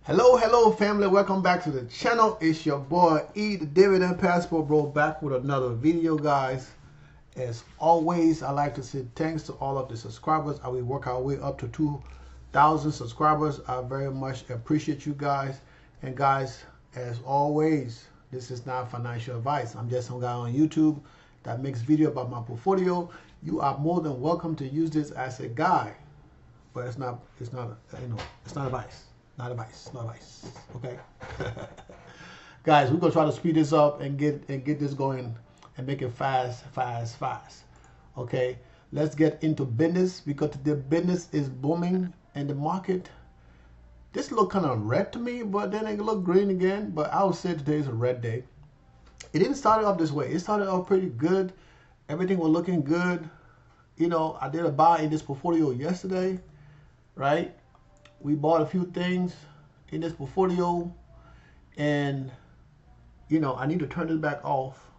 Hello family, welcome back to the channel. It's your boy E, the Dividend Passport Bro, back with another video, guys. As always, I like to say thanks to all of the subscribers. I will work our way up to 2,000 subscribers. I very much appreciate you guys. And guys, as always, this is not financial advice. I'm just some guy on YouTube that makes video about my portfolio. You are more than welcome to use this as a guide, but it's not advice. Not advice, no advice. Okay, guys, we're gonna try to speed this up and get this going and make it fast. Okay, let's get into business because the business is booming and the market. This look kind of red to me, but then it look green again. But I would say today is a red day. It didn't start off this way. It started off pretty good. Everything was looking good. You know, I did a buy in this portfolio yesterday, right? We bought a few things in this portfolio, and you know, I need to turn this back off,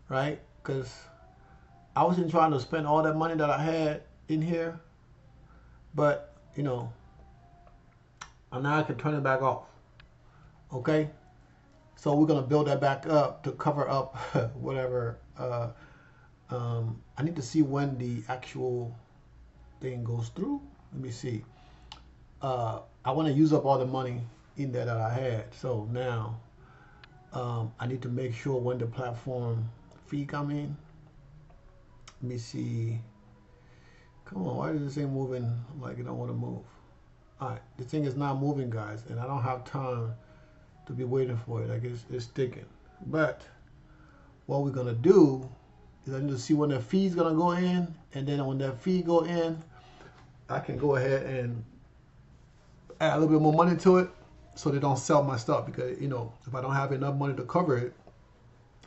right? Because I wasn't trying to spend all that money that I had in here, but you know, and now I can turn it back off. Okay, so we're gonna build that back up to cover up whatever. I need to see when the actual thing goes through. Let me see. I want to use up all the money in there that I had. So now I need to make sure when the platform fee come in. Let me see. Come on, why is this thing moving like it don't want to move? All right, the thing is not moving, guys, and I don't have time to be waiting for it. Like it's sticking. But what we're gonna do is I need to see when the fee is gonna go in, and then when that fee go in, I can go ahead and add a little bit more money to it so they don't sell my stuff, because you know, if I don't have enough money to cover it,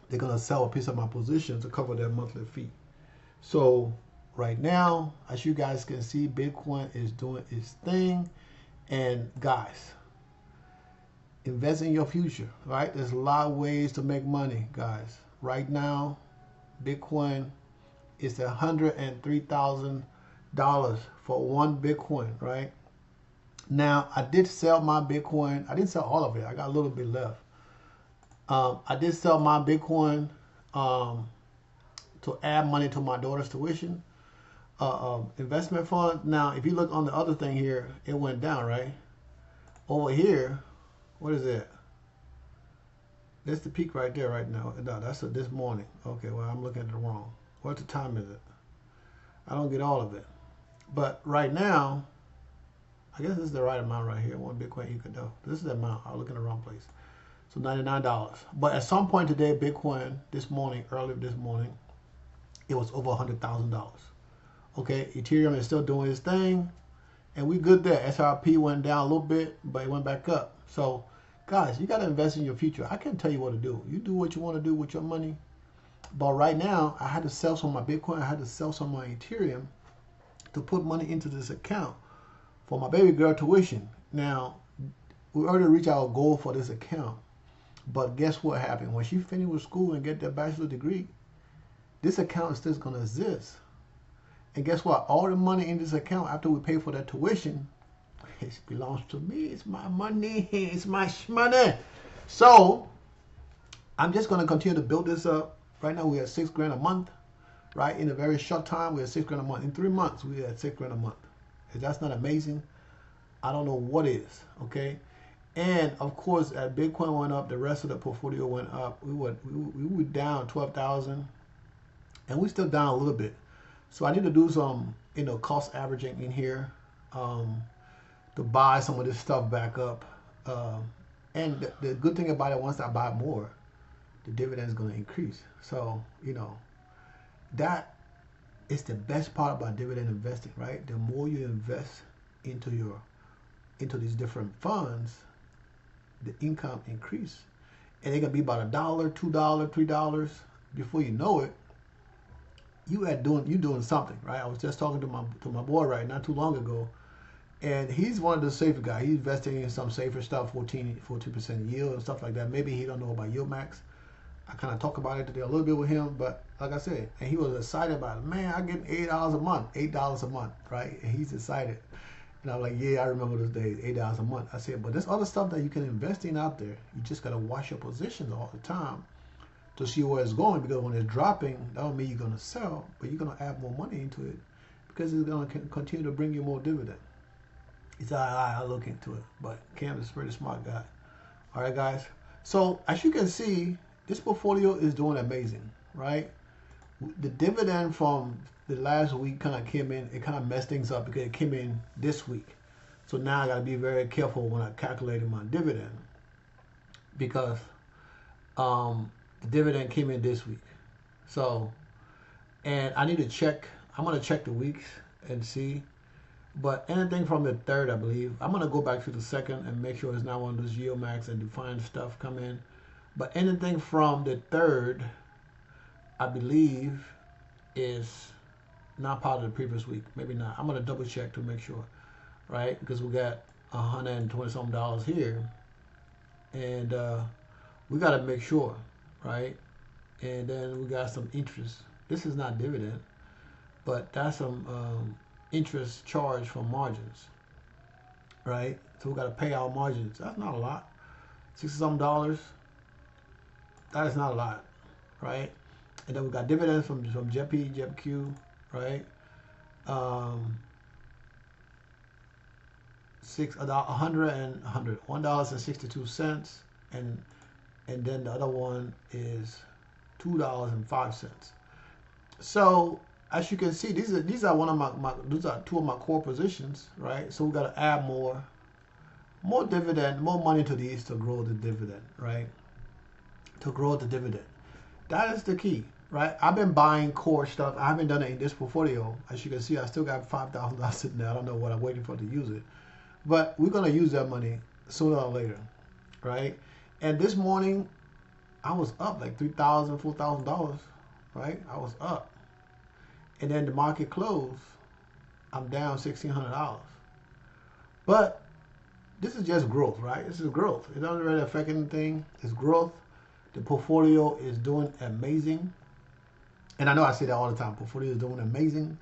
they're gonna sell a piece of my position to cover their monthly fee. So right now, as you guys can see, Bitcoin is doing its thing. And guys, invest in your future, right? There's a lot of ways to make money, guys. Right now, Bitcoin is $103,000 for one Bitcoin, right? Now, I did sell my Bitcoin. I didn't sell all of it. I got a little bit left. I did sell my Bitcoin to add money to my daughter's tuition investment fund. Now, if you look on the other thing here, it went down, right? Over here, what is it? That's the peak right there right now. No, that's this morning. Okay, well, I'm looking at it wrong. What the time is it? I don't get all of it. But right now, I guess this is the right amount right here. One Bitcoin you could do. This is the amount. I look in the wrong place. So $99. But at some point today, Bitcoin this morning, earlier this morning, it was over $100,000. Okay, Ethereum is still doing its thing, and we good there. SRP went down a little bit, but it went back up. So, guys, you got to invest in your future. I can't tell you what to do. You do what you want to do with your money. But right now, I had to sell some of my Bitcoin. I had to sell some of my Ethereum to put money into this account for my baby girl tuition. Now, we already reached our goal for this account. But guess what happened? When she finished with school and get that bachelor's degree, this account is still going to exist. And guess what? All the money in this account after we pay for that tuition, it belongs to me. It's my money. It's my money. So I'm just going to continue to build this up. Right now we're at $6 grand a month. Right? In a very short time, we're at $6 grand a month. In 3 months, we're at $6 grand a month. If that's not amazing, I don't know what is. Okay. And of course, as Bitcoin went up, the rest of the portfolio went up. We were down 12,000, and we're still down a little bit. So I need to do some, you know, cost averaging in here to buy some of this stuff back up. And the good thing about it, once I buy more, the dividend is going to increase. So, you know, that is the best part about dividend investing, right? The more you invest into these different funds, the income increase. And it can be about $1, $2, $3. Before you know it, you doing something, right? I was just talking to my boy right not too long ago, and he's one of the safer guys. He's investing in some safer stuff, 14% yield and stuff like that. Maybe he don't know about YieldMax. I kind of talk about it today a little bit with him, but like I said, and he was excited about it. Man, I get $8 a month, $8 a month, right? And he's excited. And I'm like, yeah, I remember those days, $8 a month. I said, but there's other stuff that you can invest in out there. You just gotta watch your positions all the time to see where it's going, because when it's dropping, that don't mean you're gonna sell, but you're gonna add more money into it because it's gonna continue to bring you more dividend. He said, I'll look into it. But Cam is a pretty smart guy. All right, guys. So as you can see, this portfolio is doing amazing, right? The dividend from the last week kind of came in. It kind of messed things up because it came in this week. So now I got to be very careful when I calculate my dividend, because the dividend came in this week. So, and I need to check. I'm going to check the weeks and see. But anything from the third, I believe. I'm going to go back to the second and make sure it's not one of those YieldMax and Defiance stuff come in. But anything from the third, I believe, is not part of the previous week. Maybe not. I'm going to double check to make sure, right? Because we got $120-something here. And we got to make sure, right? And then we got some interest. This is not dividend, but that's some interest charge from margins, right? So we got to pay our margins. That's not a lot. $60-something. That is not a lot, right? And then we got dividends from JP, JPQ, right? $1.62, and then the other one is $2.05. So as you can see, these are one of my these are two of my core positions, right? So we got to add more dividend, more money to these to grow the dividend, right? To grow the dividend. That is the key, right? I've been buying core stuff. I haven't done it in this portfolio. As you can see, I still got $5,000 sitting there. I don't know what I'm waiting for to use it, but we're gonna use that money sooner or later, right? And this morning, I was up like $3,000, $4,000, right? I was up, and then the market closed. I'm down $1,600, but this is just growth, right? This is growth. It doesn't really affect anything. It's growth. The portfolio is doing amazing. And I know I say that all the time. Portfolio is doing amazing.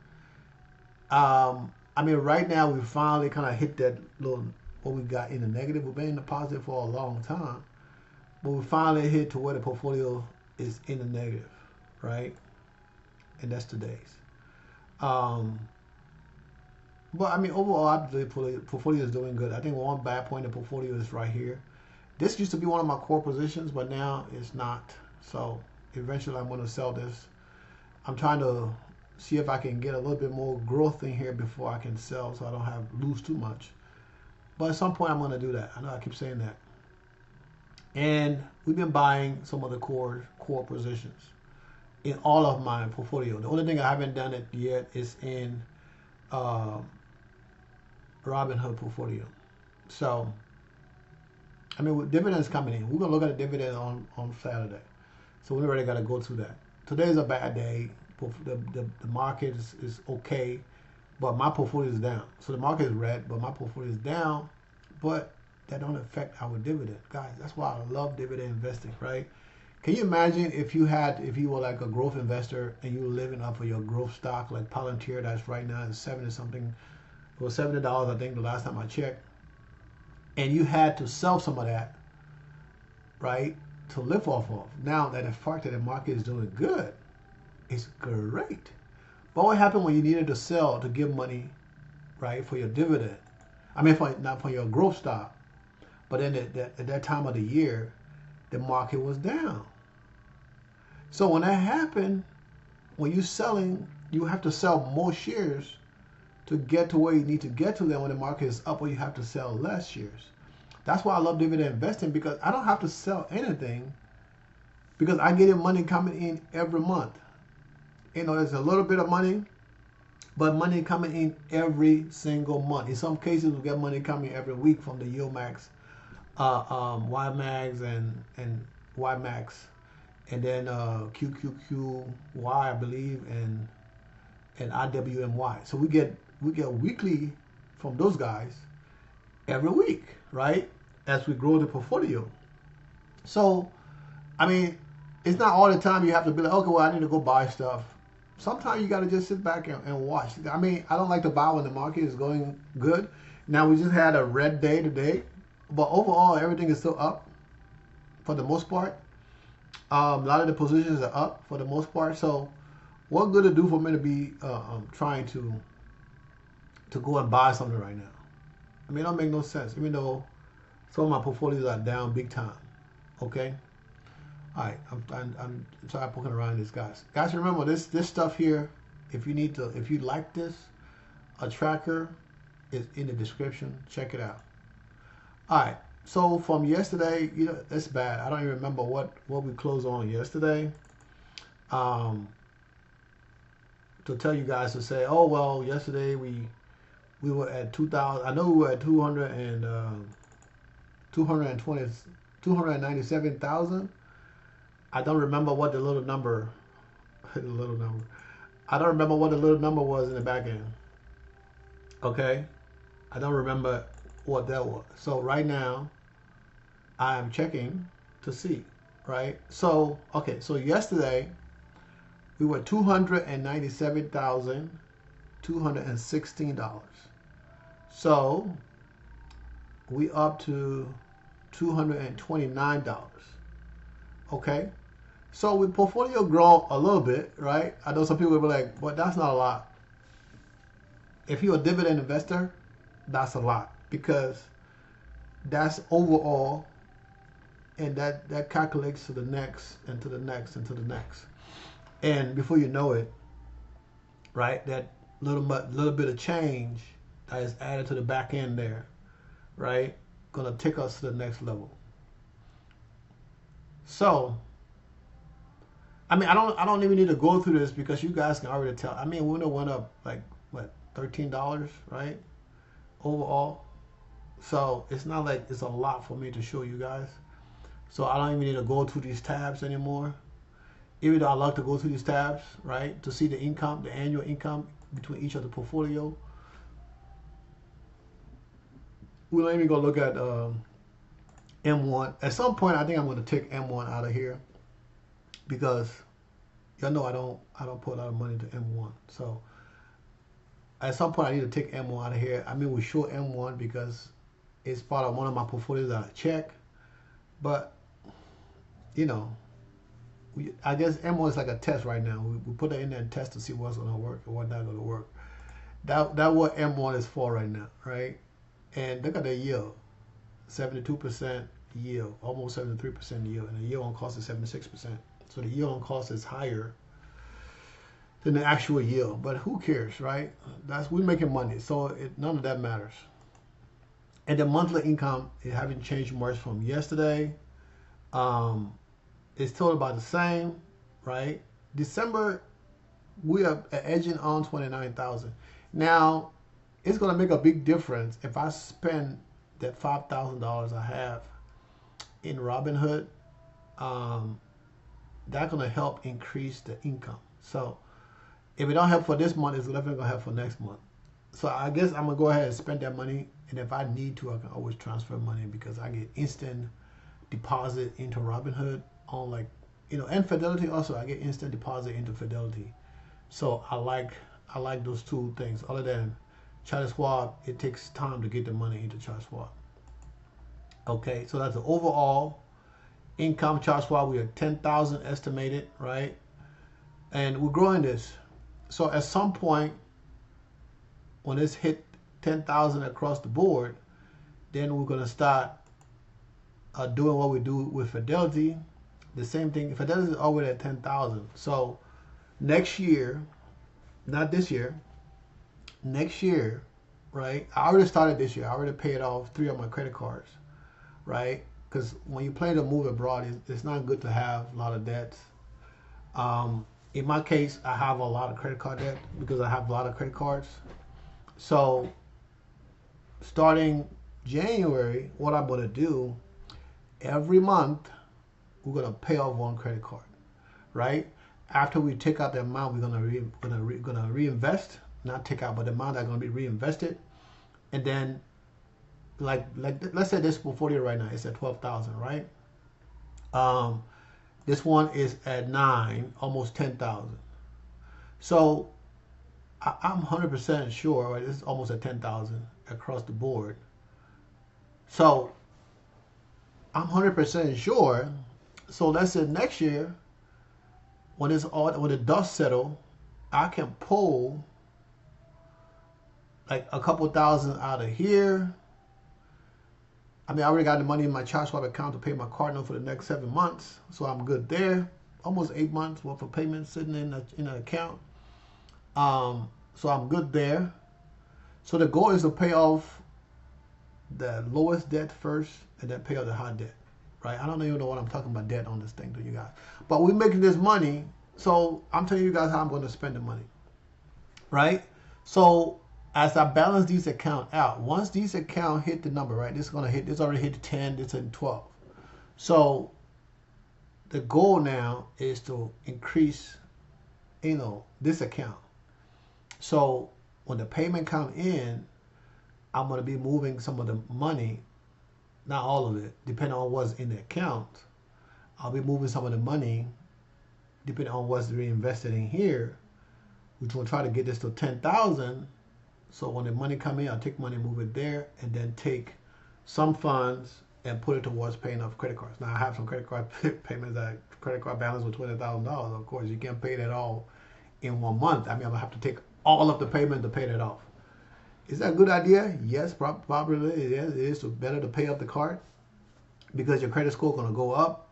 I mean, right now we finally kind of hit that little, what we got in the negative. We've been in the positive for a long time. But we finally hit to where the portfolio is in the negative, right? And that's today's. But I mean, overall, I believe the portfolio is doing good. I think one bad point in the portfolio is right here. This used to be one of my core positions, but now it's not. So eventually I'm going to sell this. I'm trying to see if I can get a little bit more growth in here before I can sell, so I don't lose too much. But at some point I'm going to do that. I know I keep saying that. And we've been buying some of the core positions in all of my portfolio. The only thing I haven't done it yet is in Roundhill portfolio. So, I mean, with dividends coming in, we're going to look at the dividend on Saturday. So we already got to go through that. Today's a bad day. The market is okay, but my portfolio is down. So the market is red, but my portfolio is down, but that don't affect our dividend. Guys, that's why I love dividend investing, right? Can you imagine if you were like a growth investor and you were living off of your growth stock like Palantir, that's right now is 70 something. It was $70, I think, the last time I checked. And you had to sell some of that, right, to live off of. Now that the fact that the market is doing good, it's great. But what happened when you needed to sell to give money, right, for your dividend? I mean, not for your growth stock. But then at that time of the year, the market was down. So when that happened, when you're selling, you have to sell more shares to get to where you need to get to. Then when the market is up, or you have to sell less shares. That's why I love dividend investing, because I don't have to sell anything, because I get money coming in every month. You know, there's a little bit of money, but money coming in every single month. In some cases, we get money coming every week from the YieldMax, YieldMax and YieldMax, and then QQQY, I believe, and IWMY. So we get weekly from those guys every week, right? As we grow the portfolio. So, I mean, it's not all the time you have to be like, okay, well, I need to go buy stuff. sometimes you got to just sit back and watch. I mean, I don't like to buy when the market is going good. Now, we just had a red day today, but overall, everything is still up for the most part. A lot of the positions are up for the most part. So, what good to do for me to be trying to go and buy something right now? I mean, it don't make no sense, even though some of my portfolios are down big time. Okay. All right, I'm sorry poking around this, guys. Guys, remember this stuff here. If you like this, a tracker is in the description. Check it out. All right. So from yesterday, it's bad. I don't even remember what we closed on yesterday. To tell you guys to say, oh well, yesterday we were at 2,000. I know we were at 297,000. I don't remember what the little number. I don't remember what the little number was in the back end. Okay, I don't remember what that was. So right now, I am checking to see. Right. So okay. So yesterday, we were $297,216. So we up to $229. Okay, so with portfolio grow a little bit, right? I know some people will be like, but that's not a lot. If you're a dividend investor, that's a lot because that's overall, and that calculates to the next and to the next and to the next. And before you know it, right, that little bit of change that is added to the back end there, right, gonna take us to the next level. So, I mean, I don't even need to go through this because you guys can already tell. I mean, window went up like what, $13, right, overall. So it's not like it's a lot for me to show you guys. So I don't even need to go through these tabs anymore. Even though I like to go through these tabs, right, to see the income, the annual income between each of the portfolio. We'll even go look at M1. At some point, I think I'm going to take M1 out of here because y'all know I don't put a lot of money into M1. So at some point, I need to take M1 out of here. I mean, we show M1 because it's part of one of my portfolios that I check. But I guess M1 is like a test right now. We put it in there and test to see what's going to work or what's not going to work. That what M1 is for right now, right? And look at the yield, 72% yield, almost 73% yield, and the yield on cost is 76%. So the yield on cost is higher than the actual yield. But who cares, right? We're making money, so none of that matters. And the monthly income, it haven't changed much from yesterday. It's still about the same, right? December, we are edging on 29,000. Now, it's going to make a big difference if I spend that $5,000 I have in Robinhood. That's going to help increase the income. So if it don't help for this month, it's definitely going to help for next month. So I guess I'm going to go ahead and spend that money. And if I need to, I can always transfer money because I get instant deposit into Robinhood on and Fidelity also. I get instant deposit into Fidelity. So I like those two things. Other than Charter Schwab, it takes time to get the money into Charter Schwab. Okay, so that's the overall income. Charter Schwab, we are 10,000 estimated, right? And we're growing this. So at some point, when it's hit 10,000 across the board, then we're gonna start doing what we do with Fidelity. The same thing. Fidelity is already at 10,000. So next year, not this year, next year, right? I already started this year. I already paid off 3 of my credit cards, right? Because when you plan to move abroad, it's not good to have a lot of debts. In my case, I have a lot of credit card debt because I have a lot of credit cards. So starting January, what I'm going to do, every month, we're going to pay off one credit card, right? After we take out the amount, we're gonna reinvest, not take out, but the amount that's going to be reinvested. And then, like let's say this portfolio right now is at 12,000, right? This one is at 9, almost 10,000. So I'm 100% sure, right? This is almost at 10,000 across the board. So I'm 100% sure. So let's say next year, when the dust settle, I can pull like a couple thousand out of here. I mean, I already got the money in my charge swap account to pay my card note for the next 7 months, so I'm good there. Almost 8 months worth of payments sitting in an account. So I'm good there. So the goal is to pay off the lowest debt first and then pay off the high debt, right? I don't even know what I'm talking about debt on this thing to you guys. But we're making this money, so I'm telling you guys how I'm going to spend the money, right? So as I balance these accounts out, once these accounts hit the number, right? This is going to hit, this already hit 10, this is 12. So the goal now is to increase, this account. So when the payment come in, I'm going to be moving some of the money, not all of it, depending on what's in the account. I'll be moving some of the money, depending on what's reinvested in here, which will try to get this to 10,000. So when the money come in, I'll take money, move it there, and then take some funds and put it towards paying off credit cards. Now I have some credit card payments that credit card balance with $20,000. Of course, you can't pay that all in 1 month. I mean, I'm gonna have to take all of the payment to pay that off. Is that a good idea? Yes, probably it is. It is better to pay off the card because your credit score is going to go up.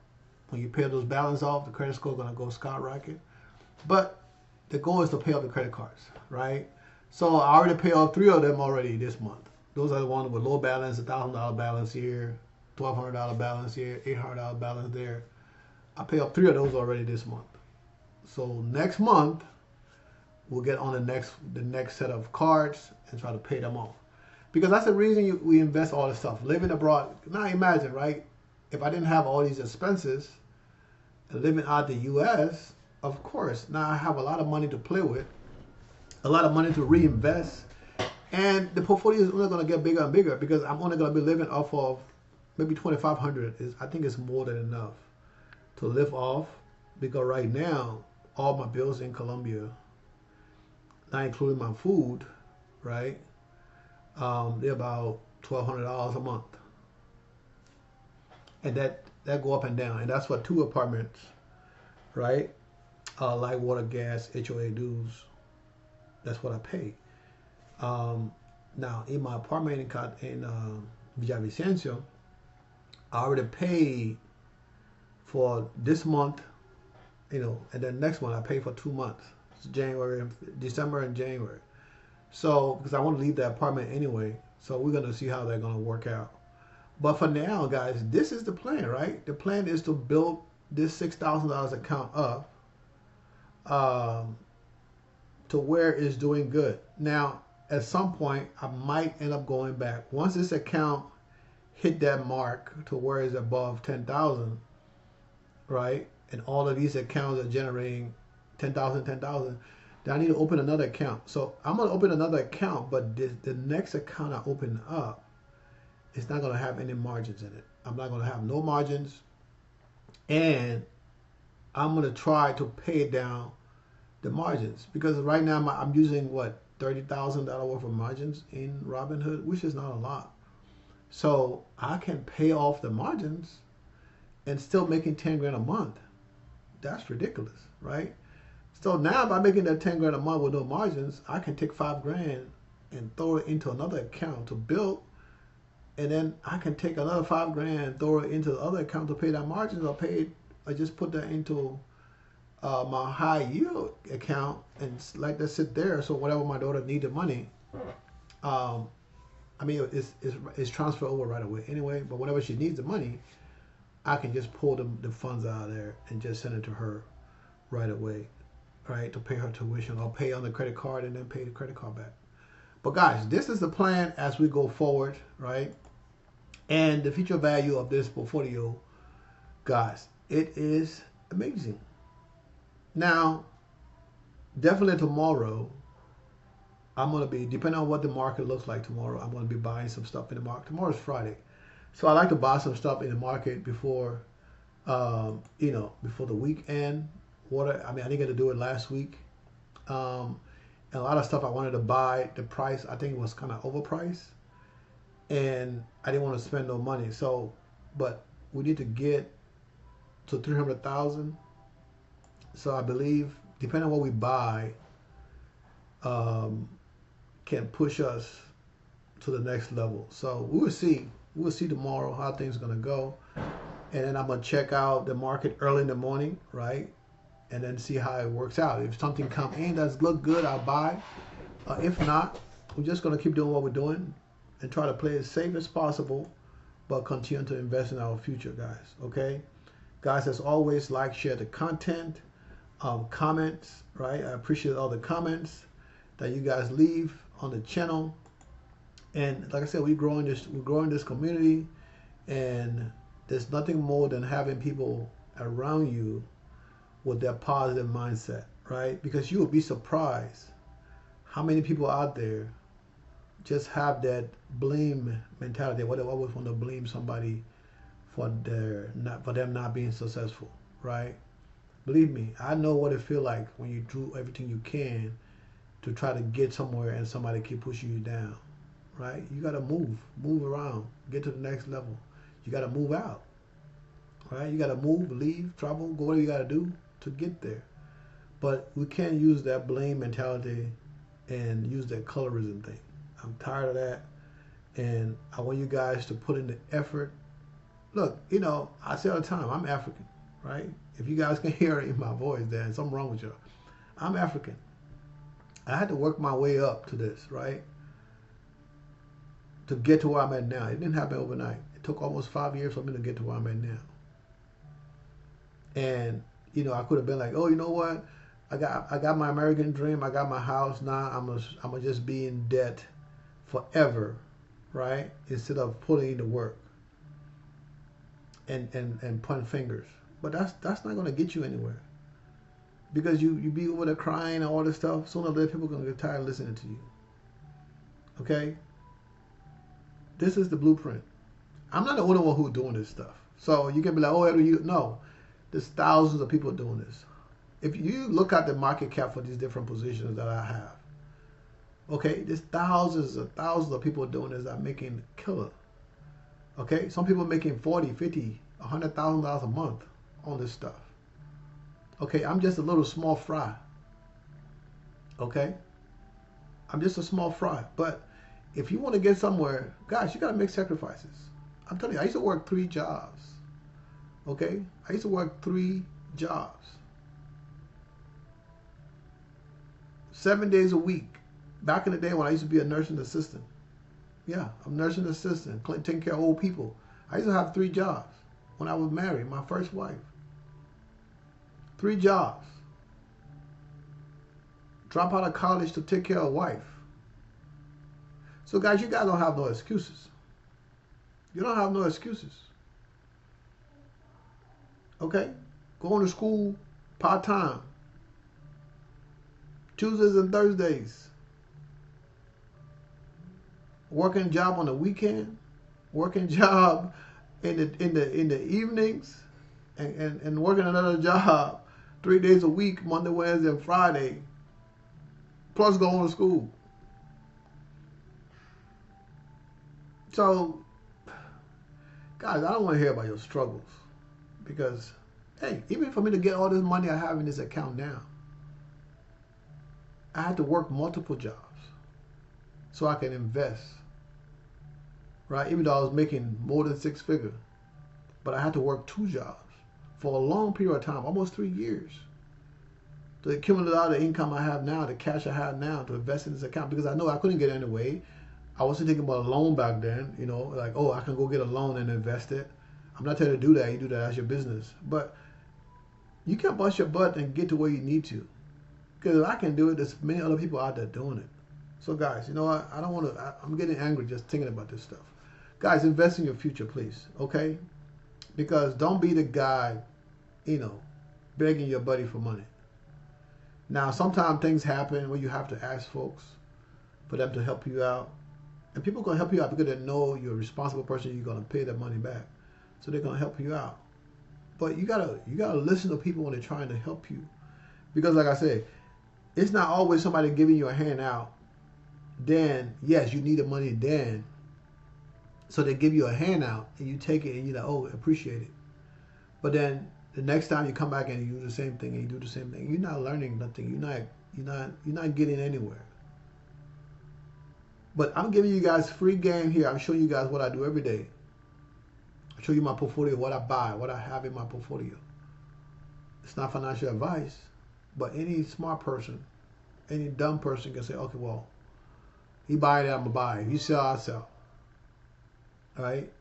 When you pay those balance off, the credit score is going to go skyrocket. But the goal is to pay off the credit cards, right? So I already paid off 3 of them already this month. Those are the ones with low balance, $1,000 balance here, $1,200 balance here, $800 balance there. I paid off 3 of those already this month. So next month, we'll get on the next set of cards and try to pay them off. Because that's the reason we invest all this stuff. Living abroad, now imagine, right? If I didn't have all these expenses, living out the U.S., of course, now I have a lot of money to play with, a lot of money to reinvest, and the portfolio is only going to get bigger and bigger because I'm only going to be living off of maybe $2,500. I think it's more than enough to live off because right now, all my bills in Colombia, not including my food, right? They're about $1,200 a month, and that go up and down, and that's for 2 apartments, right? Light, water, gas, HOA dues. That's what I pay. Now in my apartment in Villavicencio, I already paid for this month, and then next month I pay for 2 months. January, December, and January. So, because I want to leave the apartment anyway, so we're going to see how they're going to work out. But for now, guys, this is the plan, right? The plan is to build this $6,000 account up to where it's doing good. Now, at some point, I might end up going back. Once this account hit that mark to where it's above 10,000, right? And all of these accounts are generating 10,000, then I need to open another account. So I'm going to open another account, but the next account I open up, it's not going to have any margins in it. I'm not going to have no margins, and I'm going to try to pay down the margins because right now I'm using what, $30,000 worth of margins in Robinhood, which is not a lot. So I can pay off the margins and still making 10 grand a month. That's ridiculous, right? So now by making that 10 grand a month with no margins, I can take 5 grand and throw it into another account to build, and then I can take another 5 grand and throw it into the other account to pay that margins. I just put that into my high yield account and let that sit there. So whenever my daughter needed money, I mean it's transferred over right away anyway. But whenever she needs the money, I can just pull the funds out of there and just send it to her right away, right, to pay her tuition. I'll pay on the credit card and then pay the credit card back. But guys, this is the plan as we go forward, right? And the future value of this portfolio, guys, it is amazing. Now, definitely tomorrow, I'm going to be, depending on what the market looks like tomorrow, I'm going to be buying some stuff in the market. Tomorrow's Friday. So I like to buy some stuff in the market before, before the weekend. I didn't get to do it last week. And a lot of stuff I wanted to buy, the price I think it was kind of overpriced, and I didn't want to spend no money. So, but we need to get to 300,000. So I believe, depending on what we buy, can push us to the next level. So we will see. We'll see tomorrow how things are gonna go, and then I'm gonna check out the market early in the morning, right? And then see how it works out. If something come in that's look good, I'll buy. If not, we're just gonna keep doing what we're doing and try to play as safe as possible, but continue to invest in our future, guys. Okay, guys. As always, like, share the content, comments, right? I appreciate all the comments that you guys leave on the channel. And like I said, we're growing this community, and there's nothing more than having people around you with that positive mindset, right? Because you will be surprised how many people out there just have that blame mentality. They always want to blame somebody for them not being successful, right? Believe me, I know what it feels like when you do everything you can to try to get somewhere and somebody keep pushing you down, right? You got to move around, get to the next level. You got to move out, right? You got to move, leave, travel, go whatever you got to do to get there. But we can't use that blame mentality and use that colorism thing. I'm tired of that, and I want you guys to put in the effort. Look, I say all the time, I'm African, right? If you guys can hear it in my voice, then something wrong with y'all. I'm African. I had to work my way up to this, right? To get to where I'm at now. It didn't happen overnight. It took almost 5 years for me to get to where I'm at now. And, I could have been like, oh, you know what? I got my American dream. I got my house. Now I'm gonna just be in debt forever, right? Instead of putting in the work and pointing fingers. But that's not gonna get you anywhere. Because you be over there crying and all this stuff, sooner or later people are going to get tired of listening to you. Okay? This is the blueprint. I'm not the only one who's doing this stuff. So you can be like, oh, no. There's thousands of people doing this. If you look at the market cap for these different positions that I have, okay, there's thousands of people doing this that are making killer. Okay? Some people are making 40, 50, $100,000 a month on this stuff. Okay, I'm just a little small fry. Okay? I'm just a small fry. But if you want to get somewhere, guys, you got to make sacrifices. I'm telling you, I used to work 3 jobs. Okay? I used to work 3 jobs. 7 days a week. Back in the day when I used to be a nursing assistant. Yeah, I'm a nursing assistant, taking care of old people. I used to have 3 jobs when I was married, my first wife. 3 jobs. Drop out of college to take care of a wife. So guys, you guys don't have no excuses. You don't have no excuses. Okay? Going to school part-time. Tuesdays and Thursdays. Working job on the weekend. Working job in the evenings. And working another job 3 days a week, Monday, Wednesday, and Friday, plus going to school. So, guys, I don't want to hear about your struggles because, hey, even for me to get all this money I have in this account now, I had to work multiple jobs so I can invest, right? Even though I was making more than 6 figures, but I had to work 2 jobs for a long period of time, almost 3 years, to accumulate all the income I have now, the cash I have now to invest in this account because I know I couldn't get it anyway. I wasn't thinking about a loan back then, like, oh, I can go get a loan and invest it. I'm not telling you to do that. You do that as your business. But you can bust your butt and get to where you need to. Because if I can do it, there's many other people out there doing it. So, guys, you know what? I don't want to, I'm getting angry just thinking about this stuff. Guys, invest in your future, please, okay? Because don't be the guy, begging your buddy for money. Now, sometimes things happen where you have to ask folks for them to help you out. And people are going to help you out because they know you're a responsible person. You're going to pay their money back. So they're going to help you out. But you gotta listen to people when they're trying to help you. Because like I said, It's not always somebody giving you a handout. Then, yes, you need the money then. So they give you a handout and you take it and you're like, oh, appreciate it. But then the next time you come back and you do the same thing and you do the same thing, you're not learning nothing. You're not getting anywhere. But I'm giving you guys free game here. I'm showing you guys what I do every day. I show you my portfolio, what I buy, what I have in my portfolio. It's not financial advice, but any smart person, any dumb person can say, okay, well, he buy it, I'm gonna buy it. If you sell, I sell. All right.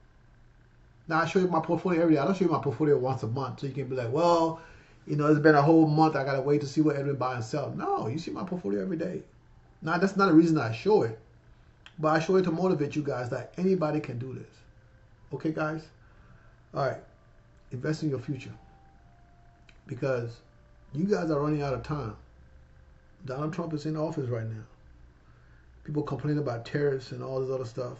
Now I show you my portfolio every day. I don't show you my portfolio once a month, so you can be like, well, you know, it's been a whole month. I gotta wait to see what everybody buy and sell. No, you see my portfolio every day. Now that's not the reason I show it, but I show it to motivate you guys that anybody can do this. Okay, guys. All right. Invest in your future because you guys are running out of time. Donald Trump is in office right now. People complain about tariffs and all this other stuff.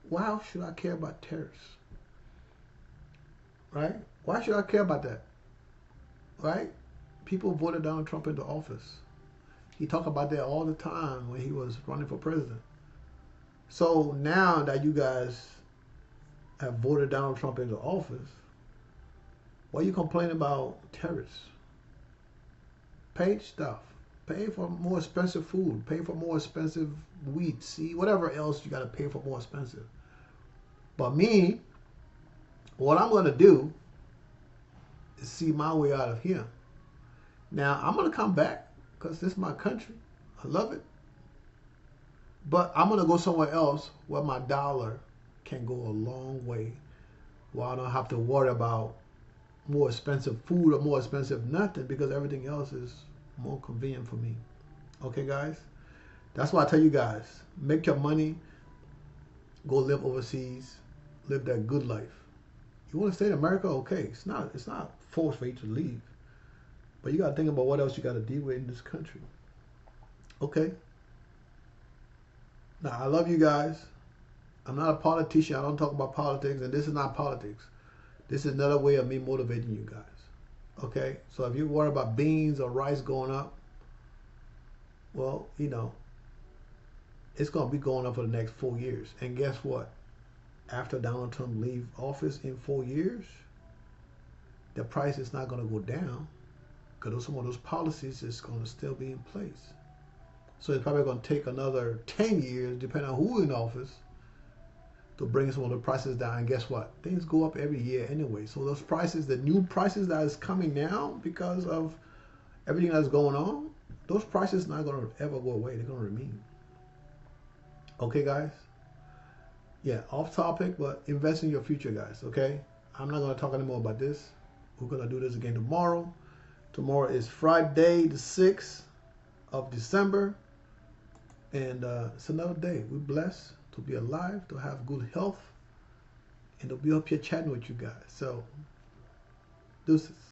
Why should I care about tariffs? Right? Why should I care about that? Right? People voted Donald Trump into office. He talked about that all the time when he was running for president. So now that you guys have voted Donald Trump into office, why are you complaining about tariffs? Pay stuff. Pay for more expensive food. Pay for more expensive wheat, seed, whatever else you got to pay for more expensive. But me, what I'm going to do is see my way out of here. Now, I'm going to come back because this is my country. I love it. But I'm going to go somewhere else where my dollar can go a long way, where I don't have to worry about more expensive food or more expensive nothing because everything else is more convenient for me. Okay, guys? That's why I tell you guys, make your money, go live overseas, live that good life. You want to stay in America? Okay. It's not forced for you to leave. But you got to think about what else you got to deal with in this country. Okay? Now, I love you guys. I'm not a politician. I don't talk about politics, and this is not politics. This is another way of me motivating you guys. Okay? So if you worry about beans or rice going up, well, you know, it's going to be going up for the next 4 years. And guess what? After Donald Trump leaves office in 4 years, the price is not going to go down because some of those policies is going to still be in place. So it's probably going to take another 10 years, depending on who's in office, to bring some of the prices down. And guess what? Things go up every year anyway. So those prices, the new prices that is coming now because of everything that's going on, those prices not going to ever go away. They're going to remain. Okay, guys? Yeah, off topic, but invest in your future, guys, okay? I'm not going to talk anymore about this. We're going to do this again tomorrow. Tomorrow is Friday, the 6th of December. And it's another day. We're blessed to be alive, to have good health, and to be up here chatting with you guys. So, deuces.